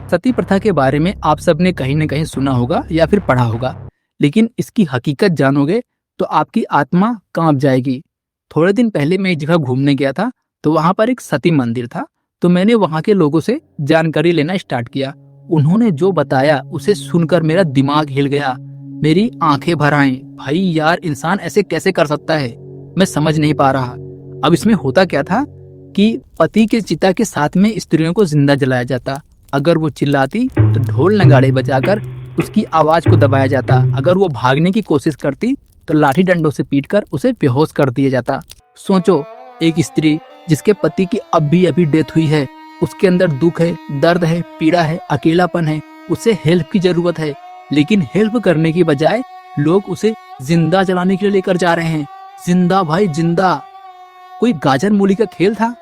सती प्रथा के बारे में आप सबने कहीं न कहीं सुना होगा या फिर पढ़ा होगा, लेकिन इसकी हकीकत जानोगे तो आपकी आत्मा काँप जाएगी। थोड़े दिन पहले मैं एक जगह घूमने गया था, तो वहाँ पर एक सती मंदिर था, तो मैंने वहाँ के लोगों से जानकारी लेना स्टार्ट किया। उन्होंने जो बताया उसे सुनकर मेरा दिमाग हिल गया, मेरी आंखें भर आईं। भाई यार, इंसान ऐसे कैसे कर सकता है? मैं समझ नहीं पा रहा। अब इसमें होता क्या था कि पति के चिता के साथ में स्त्रियों को जिंदा जलाया जाता। अगर वो चिल्लाती तो ढोल नगाड़े बजाकर उसकी आवाज को दबाया जाता। अगर वो भागने की कोशिश करती तो लाठी डंडों से पीटकर उसे बेहोश कर दिया जाता। सोचो, एक स्त्री जिसके पति की अभी अभी डेथ हुई है, उसके अंदर दुख है, दर्द है, पीड़ा है, अकेलापन है, उसे हेल्प की जरूरत है, लेकिन हेल्प करने की बजाय लोग उसे जिंदा जलाने के लिए लेकर जा रहे हैं। जिंदा भाई, जिंदा। कोई गाजर मूली का खेल था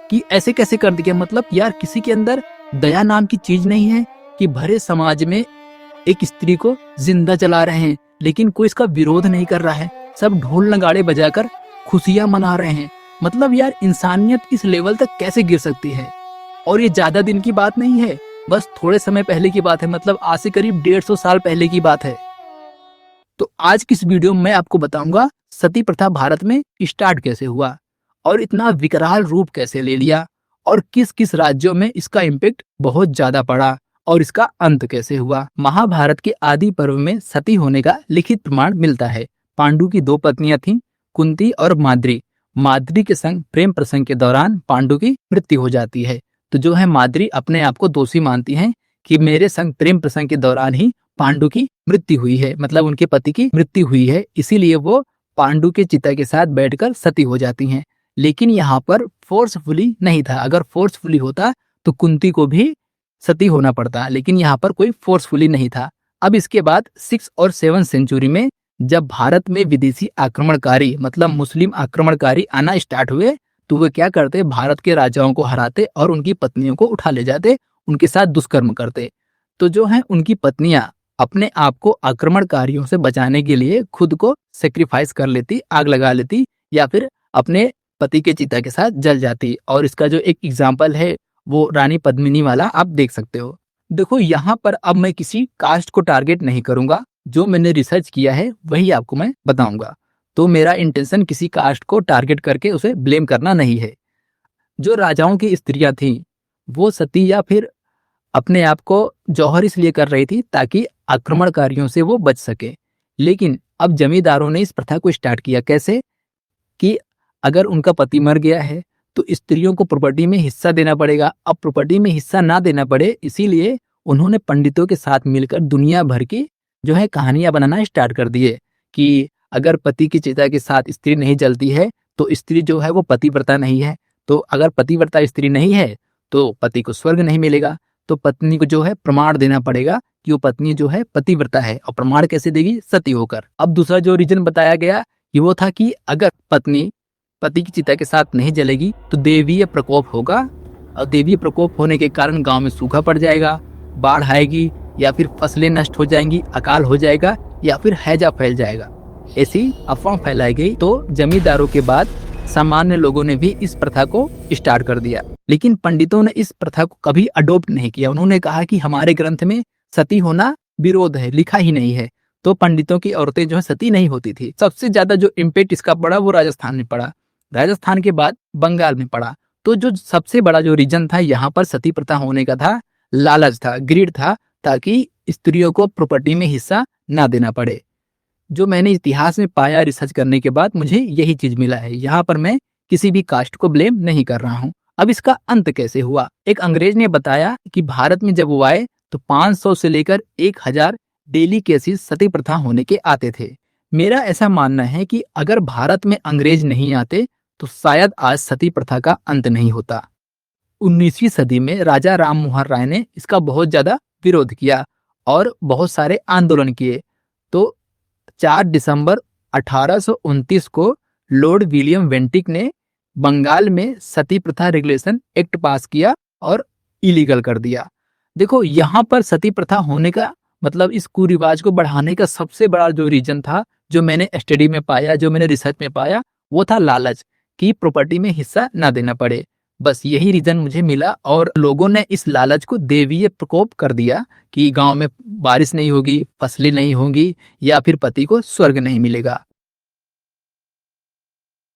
कि ऐसे कैसे कर दिया? मतलब यार, किसी के अंदर दया नाम की चीज नहीं है कि भरे समाज में एक स्त्री को जिंदा जला रहे हैं, लेकिन कोई इसका विरोध नहीं कर रहा है। सब ढोल नगाड़े बजाकर खुशियां मना रहे हैं। मतलब यार, इंसानियत इस लेवल तक कैसे गिर सकती है? और ये ज्यादा दिन की बात नहीं है, बस थोड़े समय पहले की बात है। मतलब आज से करीब 150 साल पहले की बात है। तो आज की इस वीडियो में मैं आपको बताऊंगा सती प्रथा भारत में स्टार्ट कैसे हुआ और इतना विकराल रूप कैसे ले लिया, और किस किस राज्यों में इसका इम्पैक्ट बहुत ज्यादा पड़ा और इसका अंत कैसे हुआ। महाभारत के आदि पर्व में सती होने का लिखित प्रमाण मिलता है। पांडु की 2 पत्नियां थीं, कुंती और माद्री। माद्री के संग प्रेम प्रसंग के दौरान पांडु की मृत्यु हो जाती है। तो जो है, माद्री अपने आप को दोषी मानती हैं कि मेरे संग प्रेम प्रसंग के दौरान ही पांडु की मृत्यु हुई है, मतलब उनके पति की मृत्यु हुई है, इसीलिए वो पांडु के चिता के साथ बैठकर सती हो जाती हैं। लेकिन यहाँ पर फोर्सफुली नहीं था। अगर फोर्सफुली होता तो कुंती को भी सती होना पड़ता, लेकिन यहाँ पर कोई फोर्सफुली नहीं था। अब इसके बाद 6 और 7 सेंचुरी में जब भारत में विदेशी आक्रमणकारी, मतलब मुस्लिम आक्रमणकारी आना स्टार्ट हुए, तो वे क्या करते? भारत के राजाओं को हराते और उनकी पत्नियों को उठा ले जाते, उनके साथ दुष्कर्म करते। तो जो है, उनकी पत्नियां अपने आप को आक्रमणकारियों से बचाने के लिए खुद को सेक्रीफाइस कर लेती, आग लगा लेती, या फिर अपने पति के चिता के साथ जल जाती। और इसका जो एक एग्जाम्पल है वो रानी पद्मिनी वाला आप देख सकते हो। देखो, यहाँ पर अब मैं किसी कास्ट को टारगेट नहीं करूंगा, जो मैंने रिसर्च किया है वही आपको मैं बताऊंगा। तो मेरा इंटेंशन किसी कास्ट को टारगेट करके उसे ब्लेम करना नहीं है। जो राजाओं की स्त्रियां थीं, वो सती या फिर अपने आप को जौहर इसलिए कर रही थी ताकि आक्रमणकारियों से वो बच सके। लेकिन अब जमींदारों ने इस प्रथा को स्टार्ट किया। कैसे? कि अगर उनका पति मर गया है तो स्त्रियों को प्रॉपर्टी में हिस्सा देना पड़ेगा। अब प्रॉपर्टी में हिस्सा ना देना पड़े, इसीलिए उन्होंने पंडितों के साथ मिलकर दुनिया भर की जो है कहानियां बनाना स्टार्ट कर दिए कि अगर पति की चिता के साथ स्त्री नहीं जलती है तो स्त्री जो है वो पतिव्रता नहीं है। तो अगर पतिव्रता स्त्री नहीं है तो पति को स्वर्ग नहीं मिलेगा। तो पत्नी को जो है प्रमाण देना पड़ेगा कि वो पत्नी जो है पतिव्रता है। और प्रमाण कैसे देगी? सती होकर। अब दूसरा जो रीजन बताया गया कि वो था कि अगर पत्नी पति की चिता के साथ नहीं जलेगी तो देवीय प्रकोप होगा, और देवीय प्रकोप होने के कारण गांव में सूखा पड़ जाएगा, बाढ़ आएगी, या फिर फसलें नष्ट हो जाएंगी, अकाल हो जाएगा, या फिर हैजा फैल जाएगा। ऐसी अफवाह फैलाई गई। तो जमींदारों के बाद सामान्य लोगों ने भी इस प्रथा को स्टार्ट कर दिया। लेकिन पंडितों ने इस प्रथा को कभी अडोप्ट नहीं किया। उन्होंने कहा कि हमारे ग्रंथ में सती होना विरोध है, लिखा ही नहीं है। तो पंडितों की औरतें जो है सती नहीं होती थी। सबसे ज्यादा जो इम्पैक्ट इसका पड़ा वो राजस्थान में पड़ा, राजस्थान के बाद बंगाल में पड़ा। तो जो सबसे बड़ा जो रीजन था यहाँ पर सती प्रथा होने का था, लालच था, ग्रीड था, ताकि स्त्रियों को प्रॉपर्टी में हिस्सा ना देना पड़े। जो मैंने इतिहास में पाया रिसर्च करने के बाद, मुझे यही चीज मिला है। यहाँ पर मैं किसी भी कास्ट को ब्लेम नहीं कर रहा हूँ। अब इसका अंत कैसे हुआ? एक अंग्रेज ने बताया कि भारत में जब वो आए तो 500 से लेकर 1000 डेली केसेस सती प्रथा होने के आते थे। मेरा ऐसा मानना है कि अगर भारत में अंग्रेज नहीं आते तो शायद आज सती प्रथा का अंत नहीं होता। 19वीं सदी में राजा राम मोहन राय ने इसका बहुत ज्यादा विरोध किया और बहुत सारे आंदोलन किए। तो 4 दिसंबर 1829 को लॉर्ड विलियम वेंटिक ने बंगाल में सती प्रथा रेगुलेशन एक्ट पास किया और इलीगल कर दिया। देखो, यहाँ पर सती प्रथा होने का मतलब इस कुरिवाज को बढ़ाने का सबसे बड़ा जो रीजन था, जो मैंने स्टडी में पाया, जो मैंने रिसर्च में पाया, वो था लालच, कि प्रॉपर्टी में हिस्सा ना देना पड़े। बस यही रीज़न मुझे मिला और लोगों ने इस लालच को देवीय प्रकोप कर दिया कि गाँव में बारिश नहीं होगी, फसलें नहीं होंगी या फिर पति को स्वर्ग नहीं मिलेगा।